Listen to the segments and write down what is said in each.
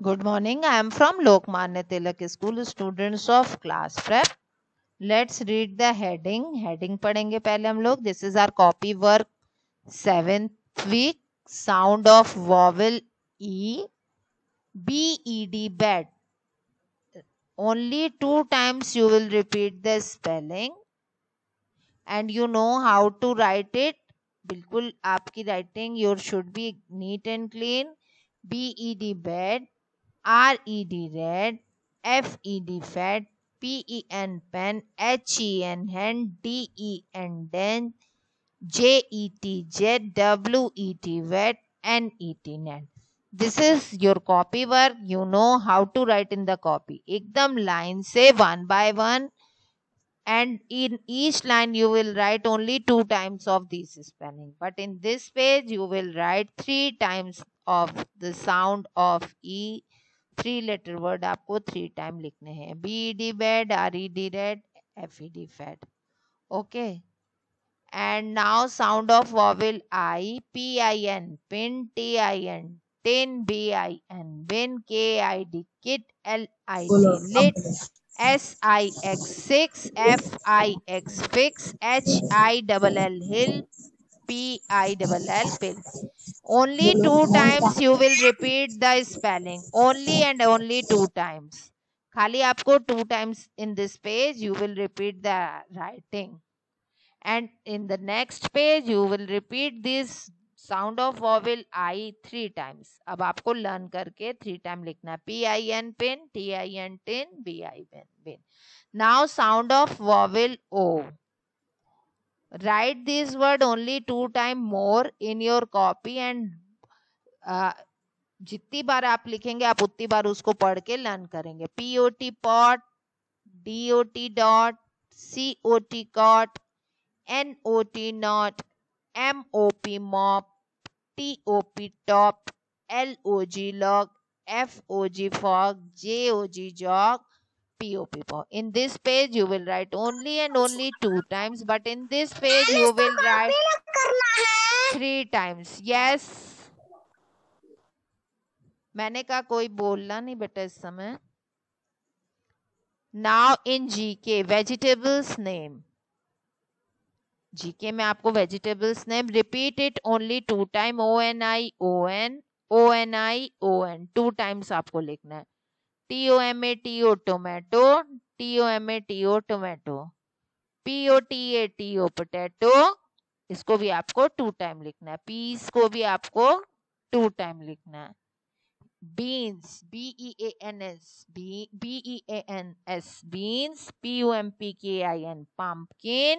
Good morning. I am from Lokmanya Tilak School, students of class prep. Let's read the heading. Heading पढ़ेंगे पहले हम लोग. This is our copy work 7th week. Sound of vowel E. B-E-D, bed. Only 2 times you will repeat the spelling and you know how to write it. बिल्कुल आपकी writing your should be neat and clean. B-E-D, bed. R-E-D, red. F-E-D, fat. P-E-N, pen. H-E-N, hen. D-E-N, den. J-E-T, jet. W-E-T, wet. N-E-T, net. This is your copy work. You know how to write in the copy. एकदम line से one by one, and in each line you will write only 2 times of this spelling. But in this page you will write 3 times of the sound of E. 3 letter word आपको 3 time लिखने हैं. B-E-D, bed. R-E-D, red. F-E-D, fat. Okay. And now sound of vowel I. P-I-N, pin. T-I-N, tin. B-I-N, bin. K-I-D, kit. L-I-T, lit. S-I-X, six. F-I-X, fix. H-I-L-L, hill. P-I-L-L, pill. Only 2 times you will repeat the spelling. Only and only 2 times. खाली आपको 2 times in this page you will repeat the writing. And in the next page you will repeat this sound of vowel I 3 times. अब आपको learn करके 3 times लिखना है. P-I-N, pin. T-I-N, tin. B-I-N, bin. Now sound of vowel O. Write this word only 2 times more in your copy and जितनी बार आप लिखेंगे आप उतनी बार उसको पढ़ के लर्न करेंगे. P-O-T, pot. D-O-T, dot. C-O-T, cot. N-O-T, not. M-O-P, mop. T-O-P, top. L-O-G, log. F-O-G, fog. J-O-G, jog. P-O-P, pop. In this page you will write only and only 2 times, but in this page you will write 3 times. Yes. मैंने कहा कोई बोलना नहीं बेटा इस समय. Now in GK, vegetables name. GK में आपको vegetables name repeat it only 2 times. O-N-I-O-N, O-N-I-O-N. 2 times आपको लिखना है. T-O-M-A-T-O, tomato. T-O-M-A-T-O, tomato. P-O-T-A-T-O, potato. इसको भी आपको 2 टाइम लिखना है. Peas को भी आपको 2 टाइम लिखना है. Beans, B-E-A-N-S, B-E-A-N-S, beans. P-U-M-P-K-I-N, pumpkin.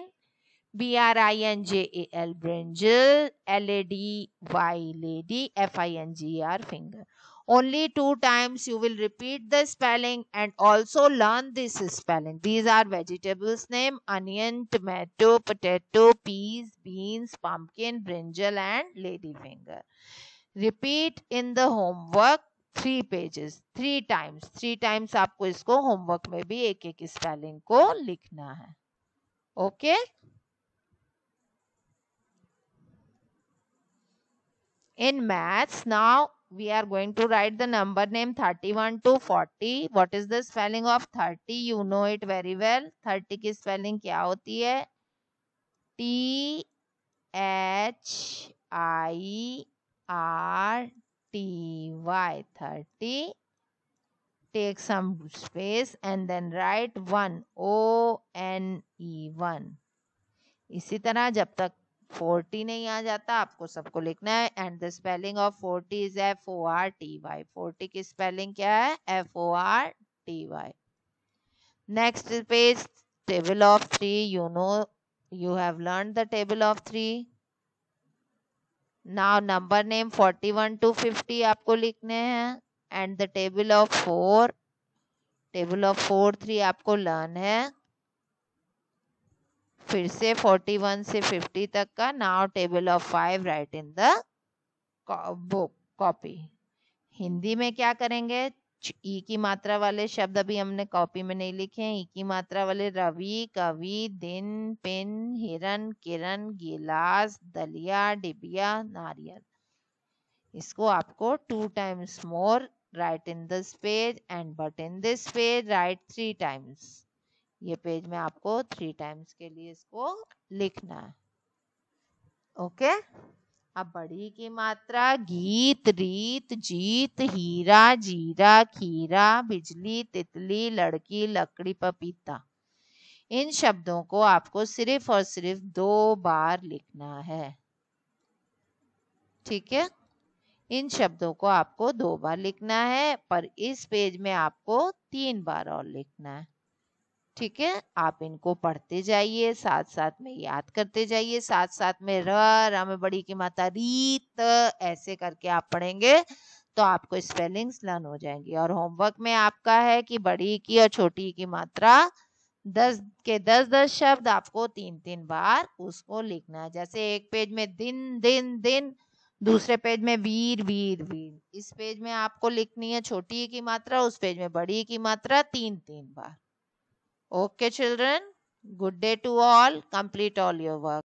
B-R-I-N-J-A-L, brinjal. L-A-D-Y, lady. F-I-N-G-R, finger. Only 2 times you will repeat the spelling and also learn this spelling. These are vegetables name: onion, tomato, potato, peas, beans, pumpkin, brinjal and lady finger. Repeat in the homework 3 pages, 3 times. 3 times आपको इसको homework में भी एक एक spelling को लिखना है. Okay? In maths, now we are going to write the number name 31 to 40. What is the spelling of 30? You know it very well. 30 की spelling क्या होती है? T-H-I-R-T-Y, 30. Take some space and then write 1, O-N-E, 1. इसी तरह जब तक 40 नहीं आ जाता आपको सबको लिखना है. And the spelling of 40 is F-O-R-T-Y. 40 की स्पेलिंग क्या है? F-O-R-T-Y. Next page, table of 3. You know, you have learned the table of 3. Now number name 41 to 50 आपको लिखने हैं. And the table of 4, table of 4, 3 आपको learn है. फिर से 41 से 50 तक का. Now table of 5 write in the book copy. Hindi में क्या करेंगे? ई की मात्रा वाले शब्द अभी हमने कॉपी में नहीं लिखे हैं. ई की मात्रा वाले रवि, कवि, दिन, पिन, हिरन, किरण, गिलास, दलिया, डिबिया, नारियल. इसको आपको 2 times more write in this page and but in this page write 3 times. ये पेज में आपको 3 times के लिए इसको लिखना है. ओके. अब बड़ी की मात्रा गीत, रीत, जीत, हीरा, जीरा, खीरा, बिजली, तितली, लड़की, लकड़ी, पपीता. इन शब्दों को आपको सिर्फ और सिर्फ 2 बार लिखना है. ठीक है. इन शब्दों को आपको 2 बार लिखना है, पर इस पेज में आपको 3 बार और लिखना है. ठीक है. आप इनको पढ़ते जाइए, साथ साथ में याद करते जाइए, साथ साथ में र में बड़ी की मात्रा रीत ऐसे करके आप पढ़ेंगे तो आपको स्पेलिंग्स लर्न हो जाएंगी. और होमवर्क में आपका है कि बड़ी की और छोटी की मात्रा 10 के 10 शब्द आपको 3 बार उसको लिखना है. जैसे एक पेज में दिन दिन दिन, दूसरे पेज में वीर वीर वीर. इस पेज में आपको लिखनी है छोटी की मात्रा, उस पेज में बड़ी की मात्रा 3 बार. Okay children, good day to all. Complete all your work.